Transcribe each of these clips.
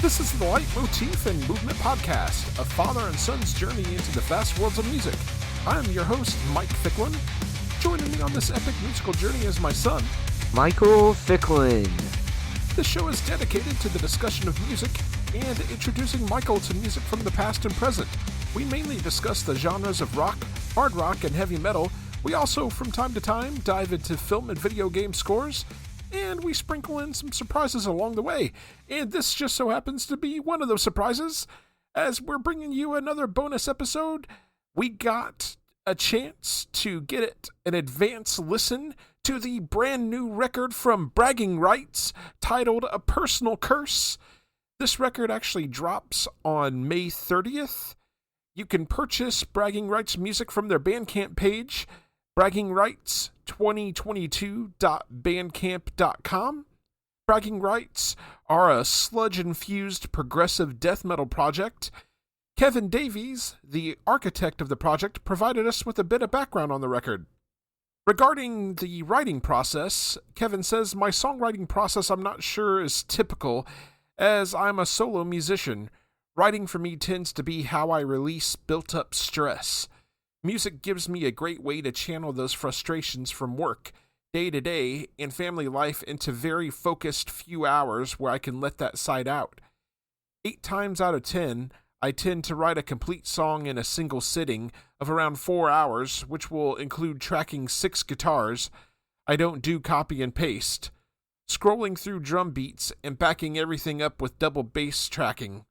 This is the Leitmotif and Movement Podcast, a father and son's journey into the vast worlds of music. I am your host, Mike Ficklin. Joining me on this epic musical journey is my son, Michael Ficklin. This show is dedicated to the discussion of music and introducing Michael to music from the past and present. We mainly discuss the genres of rock, hard rock, and heavy metal. We also, from time to time, dive into film and video game scores, and we sprinkle in some surprises along the way. And this just so happens to be one of those surprises. As we're bringing you another bonus episode, we got a chance to get an advance listen to the brand new record from Bragging Rights titled A Personal Curse. This record actually drops on May 30th. You can purchase Bragging Rights music from their Bandcamp page, braggingrights2022.bandcamp.com. Bragging Rights are a sludge-infused progressive death metal project. Kevin Davies, the architect of the project, provided us with a bit of background on the record. Regarding the writing process, Kevin says, "My songwriting process I'm not sure is typical, as I'm a solo musician. Writing for me tends to be how I release built-up stress. Music gives me a great way to channel those frustrations from work, day-to-day, and family life into very focused few hours where I can let that side out. 8 times out of 10, I tend to write a complete song in a single sitting of around 4 hours, which will include tracking 6 guitars. I don't do copy and paste. Scrolling through drum beats and backing everything up with double bass tracking.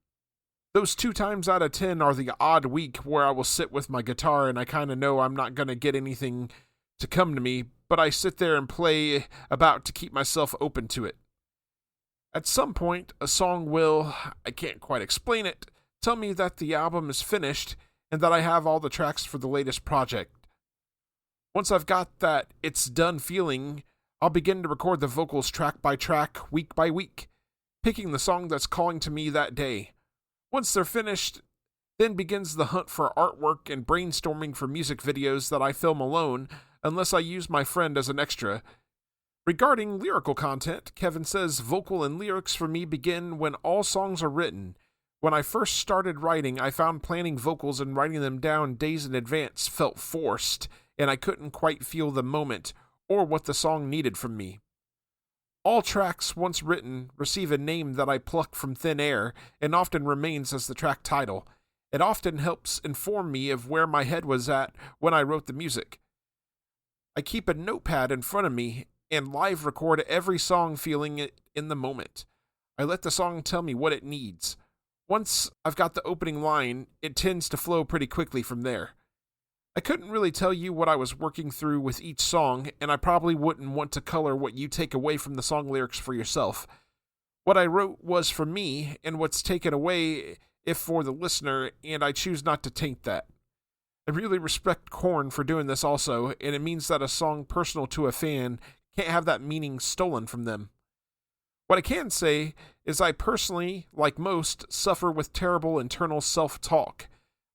Those 2 times out of 10 are the odd week where I will sit with my guitar and I kind of know I'm not going to get anything to come to me, but I sit there and play about to keep myself open to it. At some point, a song will, I can't quite explain it, tell me that the album is finished and that I have all the tracks for the latest project. Once I've got that it's done feeling, I'll begin to record the vocals track by track, week by week, picking the song that's calling to me that day. Once they're finished, then begins the hunt for artwork and brainstorming for music videos that I film alone, unless I use my friend as an extra. Regarding lyrical content, Kevin says vocal and lyrics for me begin when all songs are written. When I first started writing, I found planning vocals and writing them down days in advance felt forced, and I couldn't quite feel the moment or what the song needed from me. All tracks, once written, receive a name that I pluck from thin air and often remains as the track title. It often helps inform me of where my head was at when I wrote the music. I keep a notepad in front of me and live record every song feeling it in the moment. I let the song tell me what it needs. Once I've got the opening line, it tends to flow pretty quickly from there. I couldn't really tell you what I was working through with each song, and I probably wouldn't want to color what you take away from the song lyrics for yourself. What I wrote was for me, and what's taken away if for the listener, and I choose not to taint that. I really respect Korn for doing this also, and it means that a song personal to a fan can't have that meaning stolen from them. What I can say is I personally, like most, suffer with terrible internal self-talk.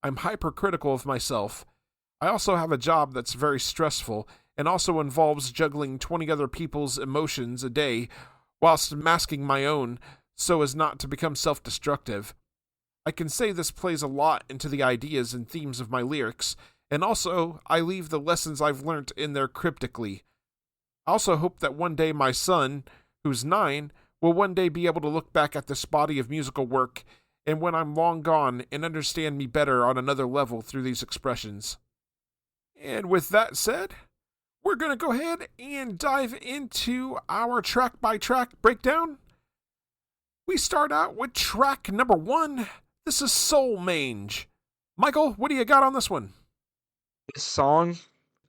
I'm hypercritical of myself. I also have a job that's very stressful and also involves juggling 20 other people's emotions a day whilst masking my own so as not to become self-destructive. I can say this plays a lot into the ideas and themes of my lyrics, and also I leave the lessons I've learnt in there cryptically. I also hope that one day my son, who's 9, will one day be able to look back at this body of musical work and when I'm long gone and understand me better on another level through these expressions. And with that said, we're going to go ahead and dive into our track-by-track breakdown. We start out with track number 1. This is Soul Mange. Michael, what do you got on this one? This song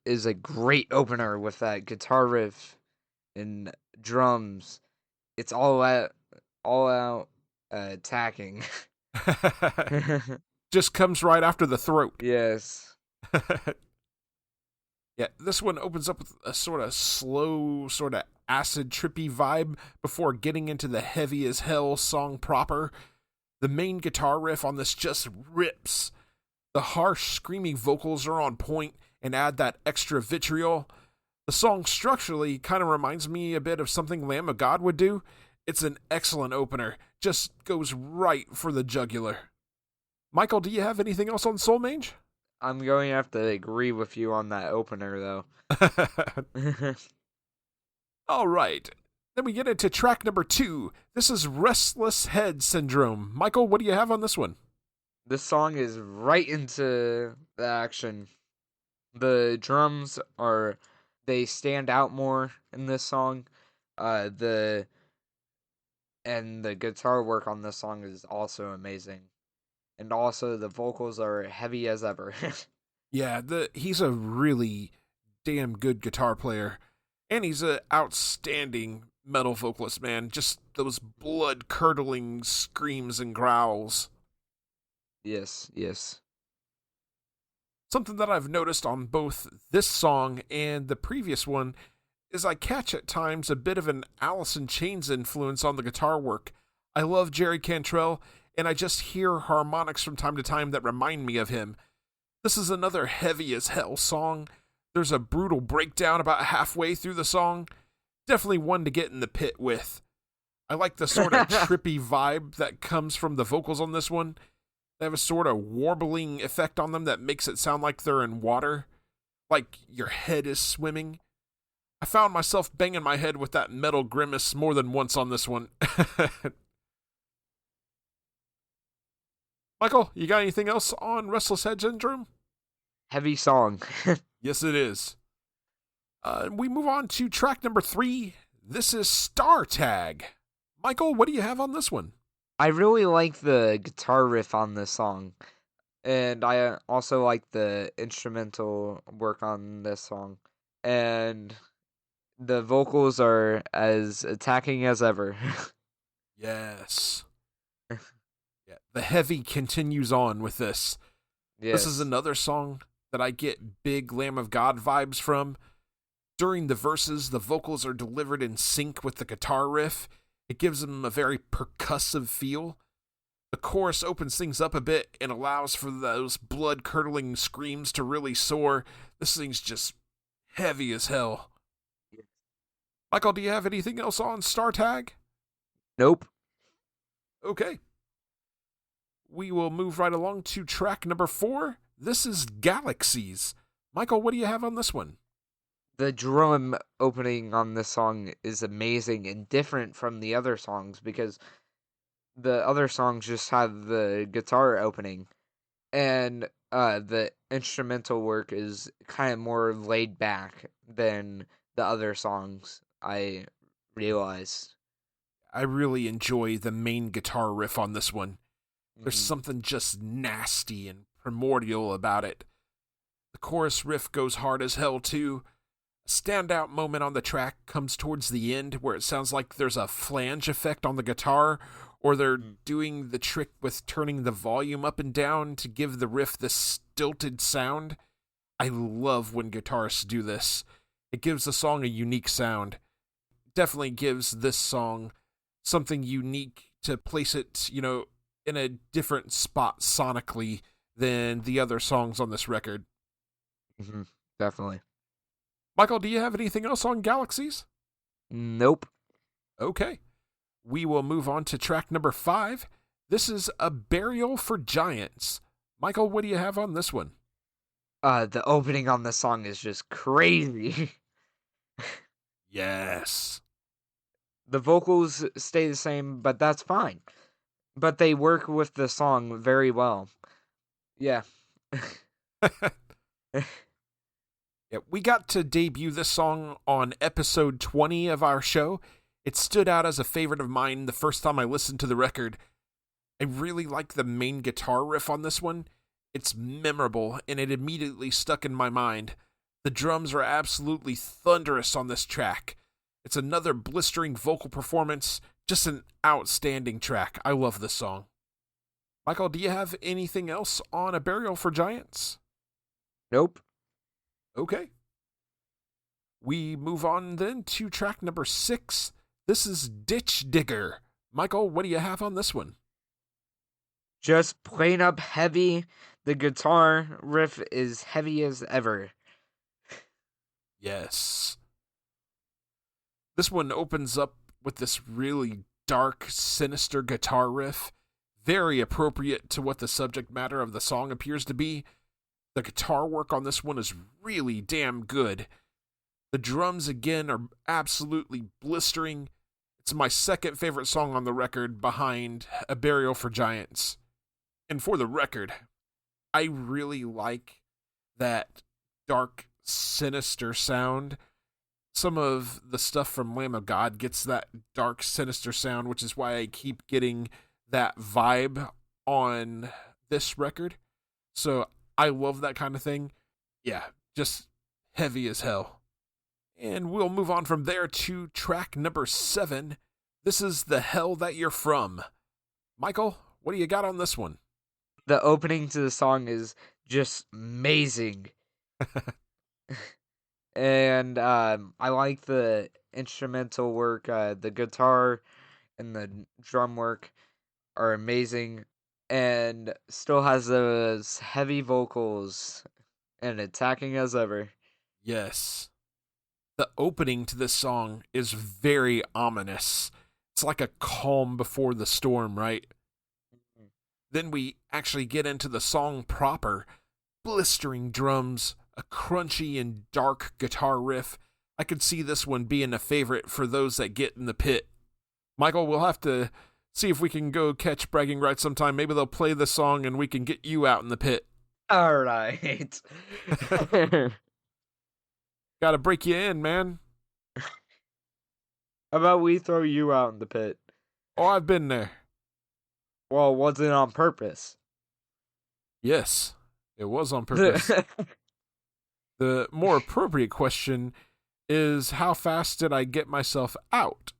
is a great opener with that guitar riff and drums. It's all out attacking. Just comes right after the throat. Yes. Yeah, this one opens up with a sort of slow, sort of acid trippy vibe before getting into the heavy as hell song proper. The main guitar riff on this just rips. The harsh, screaming vocals are on point and add that extra vitriol. The song structurally kind of reminds me a bit of something Lamb of God would do. It's an excellent opener. just goes right for the jugular. Michael, do you have anything else on Soul Mange? I'm going to have to agree with you on that opener, though. All right. Then we get into track number 2. This is Restless Head Syndrome. Michael, what do you have on this one? This song is right into the action. The drums they stand out more in this song. The and the guitar work on this song is also amazing. And also the vocals are heavy as ever. Yeah, he's a really damn good guitar player. And he's an outstanding metal vocalist, man. Just those blood-curdling screams and growls. Yes, yes. Something that I've noticed on both this song and the previous one is I catch at times a bit of an Alice in Chains influence on the guitar work. I love Jerry Cantrell, and I just hear harmonics from time to time that remind me of him. This is another heavy as hell song. There's a brutal breakdown about halfway through the song. Definitely one to get in the pit with. I like the sort of trippy vibe that comes from the vocals on this one. They have a sort of warbling effect on them that makes it sound like they're in water, like your head is swimming. I found myself banging my head with that metal grimace more than once on this one. Michael, you got anything else on Restless Head Syndrome? Heavy song. Yes, it is. We move on to track number 3. This is Star Tag. Michael, what do you have on this one? I really like the guitar riff on this song. And I also like the instrumental work on this song. And the vocals are as attacking as ever. Yes. Yeah, the heavy continues on with this. Yes. This is another song that I get big Lamb of God vibes from. During the verses, the vocals are delivered in sync with the guitar riff. It gives them a very percussive feel. The chorus opens things up a bit and allows for those blood-curdling screams to really soar. This thing's just heavy as hell. Yes. Michael, do you have anything else on Star Tag? Nope. Okay. We will move right along to track number 4. This is Galaxies. Michael, what do you have on this one? The drum opening on this song is amazing and different from the other songs because the other songs just have the guitar opening, and the instrumental work is kind of more laid back than the other songs, I realized. I really enjoy the main guitar riff on this one. There's Mhm. something just nasty and primordial about it. The chorus riff goes hard as hell, too. A standout moment on the track comes towards the end where it sounds like there's a flange effect on the guitar, or they're doing the trick with turning the volume up and down to give the riff this stilted sound. I love when guitarists do this. It gives the song a unique sound. Definitely gives this song something unique to place it, in a different spot sonically than the other songs on this record. Mm-hmm. Definitely. Michael, do you have anything else on Galaxies? Nope. Okay. We will move on to track number 5. This is A Burial for Giants. Michael, what do you have on this one? The opening on the song is just crazy. Yes. The vocals stay the same, but that's fine. But they work with the song very well. Yeah. Yeah, we got to debut this song on episode 20 of our show. It stood out as a favorite of mine the first time I listened to the record. I really like the main guitar riff on this one. It's memorable, and it immediately stuck in my mind. The drums are absolutely thunderous on this track. It's another blistering vocal performance, just an outstanding track. I love this song. Michael, do you have anything else on A Burial for Giants? Nope. Okay. We move on then to track number 6. This is Ditch Digger. Michael, what do you have on this one? Just plain up heavy. The guitar riff is heavy as ever. Yes. This one opens up with this really dark, sinister guitar riff, very appropriate to what the subject matter of the song appears to be. The guitar work on this one is really damn good. The drums, again, are absolutely blistering. It's my second favorite song on the record behind A Burial for Giants. And for the record, I really like that dark, sinister sound. Some of the stuff from Lamb of God gets that dark, sinister sound, which is why I keep getting that vibe on this record. So I love that kind of thing. Yeah, just heavy as hell. And we'll move on from there to track number 7. This is The Hell That You're From. Michael, what do you got on this one? The opening to the song is just amazing. And I like the instrumental work. The guitar and the drum work are amazing, and still has those heavy vocals and attacking as ever. Yes. The opening to this song is very ominous. It's like a calm before the storm, right? Then we actually get into the song proper. Blistering drums, a crunchy and dark guitar riff. I could see this one being a favorite for those that get in the pit. Michael, we'll have to see if we can go catch Bragging Rights sometime. Maybe they'll play the song and we can get you out in the pit. All right. Gotta break you in, man. How about we throw you out in the pit? Oh, I've been there. Well, was it on purpose? Yes, it was on purpose. The more appropriate question is, how fast did I get myself out?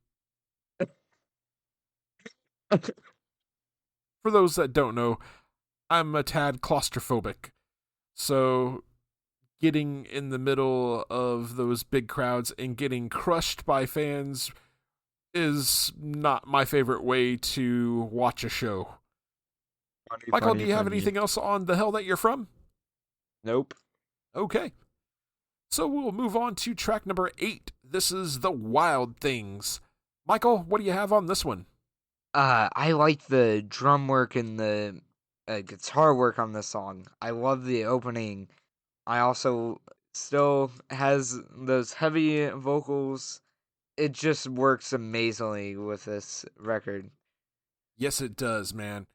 For those that don't know, I'm a tad claustrophobic. So getting in the middle of those big crowds and getting crushed by fans is not my favorite way to watch a show. Michael, do you have anything else on The Hell That You're From? Nope. Okay. So we'll move on to track number 8. This is The Wild Things. Michael, what do you have on this one? I like the drum work and the guitar work on this song. I love the opening. I also still has those heavy vocals. It just works amazingly with this record. Yes, it does, man.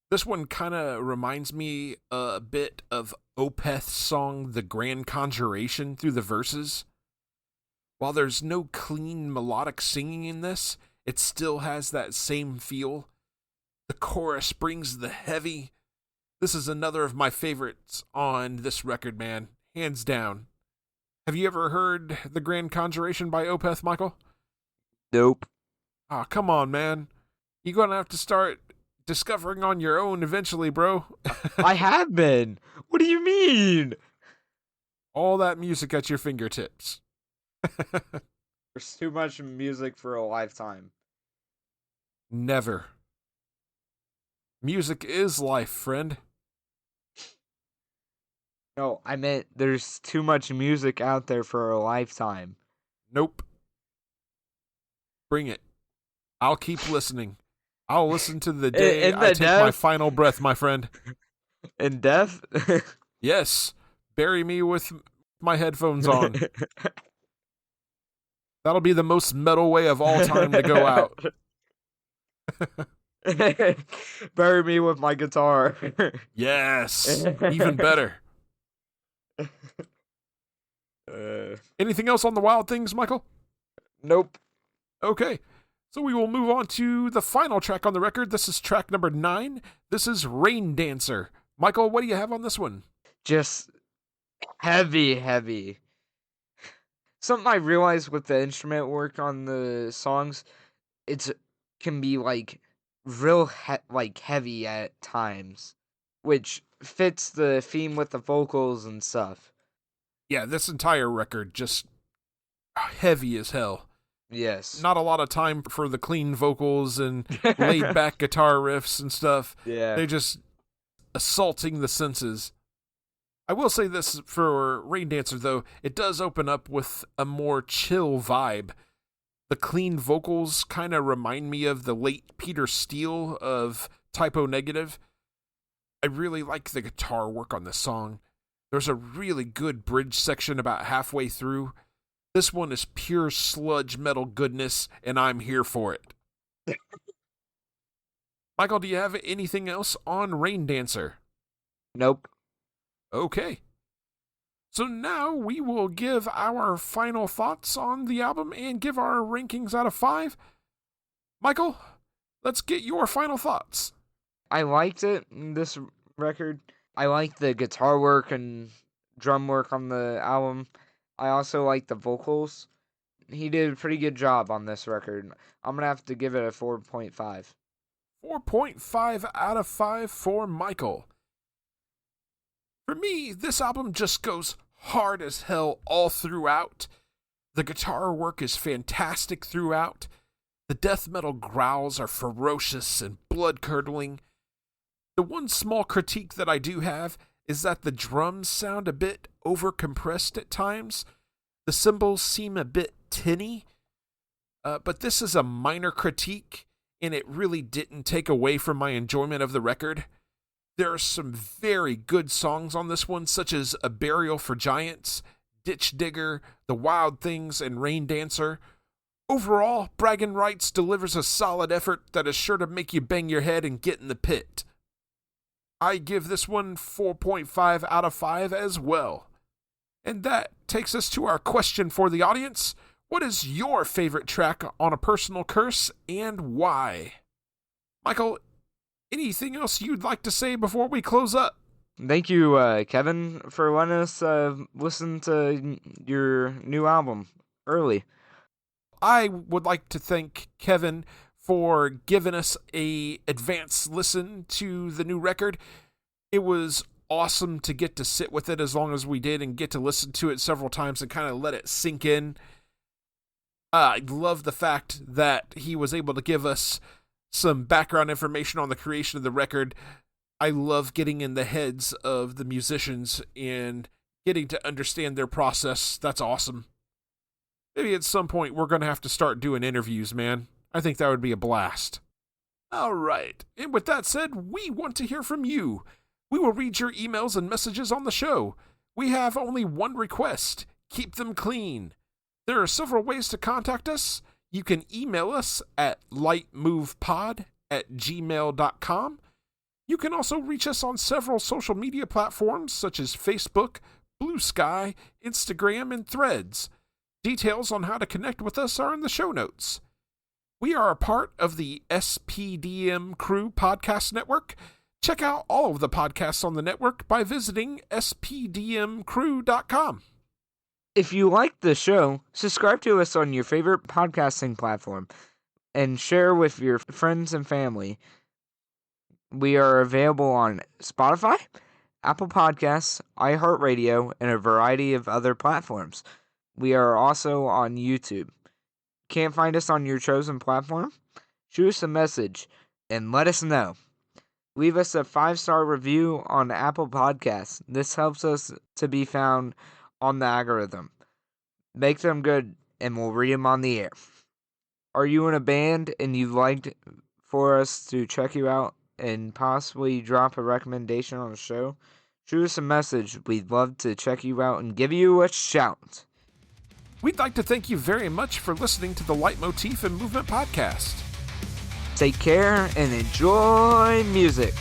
This one kind of reminds me a bit of Opeth's song The Grand Conjuration through the verses. While there's no clean melodic singing in this, it still has that same feel. The chorus brings the heavy. This is another of my favorites on this record, man. Hands down. Have you ever heard The Grand Conjuration by Opeth, Michael? Nope. Ah, come on, man. You're gonna have to start discovering on your own eventually, bro. I have been. What do you mean? All that music at your fingertips. There's too much music for a lifetime. Never. Music is life, friend. No, I meant there's too much music out there for a lifetime. Nope. Bring it. I'll keep listening. I'll listen to the day I take my final breath, my friend. In death? Yes. Bury me with my headphones on. That'll be the most metal way of all time to go out. Bury me with my guitar. Yes. Even better. Anything else on The Wild Things, Michael? Nope. Okay. So we will move on to the final track on the record. This is track number 9. This is Rain Dancer. Michael, what do you have on this one? Just heavy. Something I realized with the instrument work on the songs, it can be like real heavy at times, which fits the theme with the vocals and stuff. Yeah, this entire record just heavy as hell. Yes. Not a lot of time for the clean vocals and laid back guitar riffs and stuff. Yeah. They're just assaulting the senses. I will say this for Rain Dancer, though, it does open up with a more chill vibe. The clean vocals kind of remind me of the late Peter Steele of Typo Negative. I really like the guitar work on this song. There's a really good bridge section about halfway through. This one is pure sludge metal goodness, and I'm here for it. Michael, do you have anything else on Rain Dancer? Nope. Okay. So now we will give our final thoughts on the album and give our rankings out of 5. Michael, let's get your final thoughts. I liked it, this record. I liked the guitar work and drum work on the album. I also like the vocals. He did a pretty good job on this record. I'm going to have to give it a 4.5. 4.5 out of 5 for Michael. For me, this album just goes hard as hell all throughout. The guitar work is fantastic throughout. The death metal growls are ferocious and blood-curdling. The one small critique that I do have is that the drums sound a bit over-compressed at times. The cymbals seem a bit tinny. But this is a minor critique, and it really didn't take away from my enjoyment of the record. There are some very good songs on this one, such as A Burial for Giants, Ditch Digger, The Wild Things, and Rain Dancer. Overall, Braggin' Rights delivers a solid effort that is sure to make you bang your head and get in the pit. I give this one 4.5 out of 5 as well. And that takes us to our question for the audience. What is your favorite track on A Personal Curse, and why? Michael, anything else you'd like to say before we close up? Thank you, Kevin, for letting us listen to your new album early. I would like to thank Kevin for giving us a advance listen to the new record. It was awesome to get to sit with it as long as we did and get to listen to it several times and kind of let it sink in. I love the fact that he was able to give us some background information on the creation of the record. I love getting in the heads of the musicians and getting to understand their process. That's awesome. Maybe at some point we're going to have to start doing interviews, man. I think that would be a blast. All right. And with that said, we want to hear from you. We will read your emails and messages on the show. We have only one request. Keep them clean. There are several ways to contact us. You can email us at lightmovepod@gmail.com. You can also reach us on several social media platforms such as Facebook, Blue Sky, Instagram, and Threads. Details on how to connect with us are in the show notes. We are a part of the SPDM Crew Podcast Network. Check out all of the podcasts on the network by visiting spdmcrew.com. If you like the show, subscribe to us on your favorite podcasting platform and share with your friends and family. We are available on Spotify, Apple Podcasts, iHeartRadio, and a variety of other platforms. We are also on YouTube. Can't find us on your chosen platform? Shoot us a message and let us know. Leave us a 5-star review on Apple Podcasts. This helps us to be found on the algorithm. Make them good, and we'll read them on the air. Are you in a band and you'd like for us to check you out and possibly drop a recommendation on the show? Shoot us a message. We'd love to check you out and give you a shout. We'd like to thank you very much for listening to the Leitmotif and Movement Podcast. Take care and enjoy music.